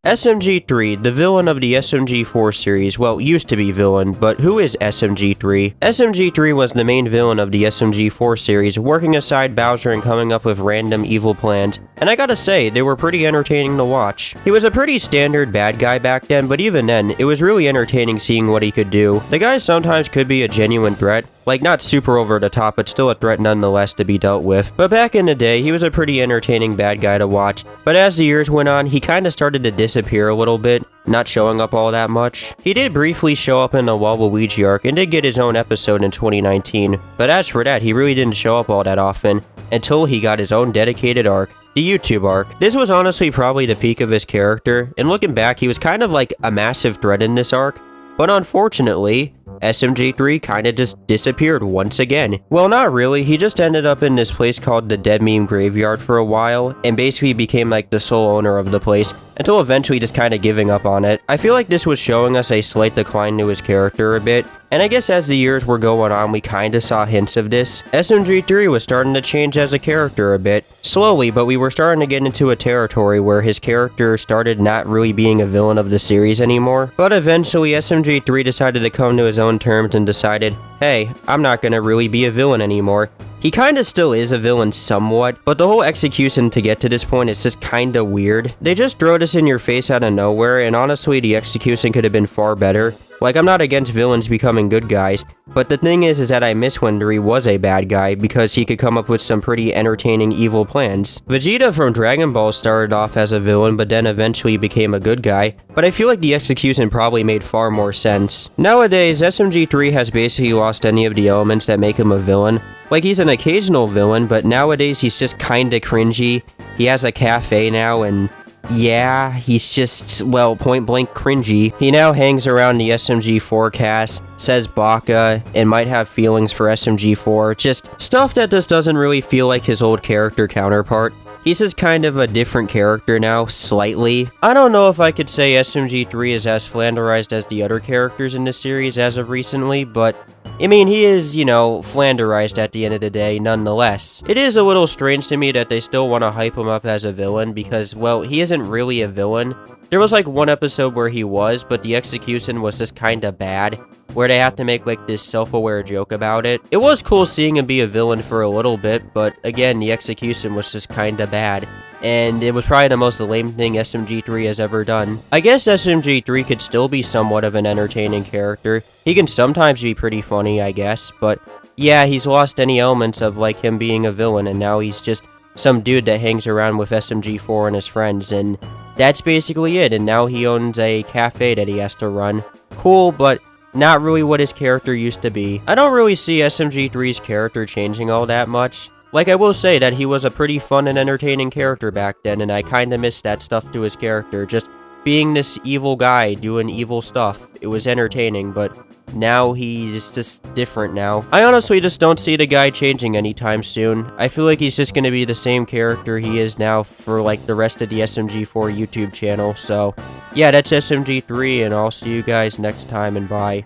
SMG3, the villain of the SMG4 series, well, used to be villain, but who is SMG3? SMG3 was the main villain of the SMG4 series, working aside Bowser and coming up with random evil plans, and I gotta say, they were pretty entertaining to watch. He was a pretty standard bad guy back then, but even then, it was really entertaining seeing what he could do. The guy sometimes could be a genuine threat, like not super over the top, but still a threat nonetheless to be dealt with. But back in the day, he was a pretty entertaining bad guy to watch, but as the years went on, he kinda started to disappear a little bit, not showing up all that much. He did briefly show up in the Waluigi arc and did get his own episode in 2019, but as for that, he really didn't show up all that often until he got his own dedicated arc, the YouTube arc. This was honestly probably the peak of his character, and looking back, he was kind of like a massive threat in this arc, but unfortunately, SMG3 kinda just disappeared once again. Well, not really, he just ended up in this place called the Dead Meme Graveyard for a while, and basically became like the sole owner of the place, until eventually just kinda giving up on it. I feel like this was showing us a slight decline to his character a bit, and I guess as the years were going on, we kinda saw hints of this. SMG3 was starting to change as a character a bit. Slowly, but we were starting to get into a territory where his character started not really being a villain of the series anymore. But eventually, SMG3 decided to come to his own terms and decided, hey, I'm not gonna really be a villain anymore. He kinda still is a villain somewhat, but the whole execution to get to this point is just kinda weird. They just throw this in your face out of nowhere, and honestly, the execution could have been far better. Like, I'm not against villains becoming good guys, but the thing is that I miss when Dre was a bad guy, because he could come up with some pretty entertaining evil plans. Vegeta from Dragon Ball started off as a villain, but then eventually became a good guy, but I feel like the execution probably made far more sense. Nowadays, SMG3 has basically lost any of the elements that make him a villain. Like, he's an occasional villain, but nowadays he's just kinda cringy. He has a cafe now, and yeah, he's just, well, point blank cringy. He now hangs around the SMG4 cast, says Baka, and might have feelings for SMG4, just stuff that just doesn't really feel like his old character counterpart. He's just kind of a different character now, slightly. I don't know if I could say SMG3 is as flanderized as the other characters in the series as of recently, but I mean, he is, you know, flanderized at the end of the day, nonetheless. It is a little strange to me that they still want to hype him up as a villain, because, well, he isn't really a villain. There was like one episode where he was, but the execution was just kinda bad, where they have to make like this self-aware joke about it. It was cool seeing him be a villain for a little bit, but again, the execution was just kinda bad. And it was probably the most lame thing SMG3 has ever done. I guess SMG3 could still be somewhat of an entertaining character. He can sometimes be pretty funny, I guess, but yeah, he's lost any elements of like him being a villain, and now he's just some dude that hangs around with SMG4 and his friends, and that's basically it, and now he owns a cafe that he has to run. Cool, but not really what his character used to be. I don't really see SMG3's character changing all that much. Like, I will say that he was a pretty fun and entertaining character back then, and I kinda miss that stuff to his character, just being this evil guy doing evil stuff. It was entertaining, but now he's just different now. I honestly just don't see the guy changing anytime soon. I feel like he's just gonna be the same character he is now for like the rest of the SMG4 YouTube channel, so yeah, that's SMG3, and I'll see you guys next time, and bye.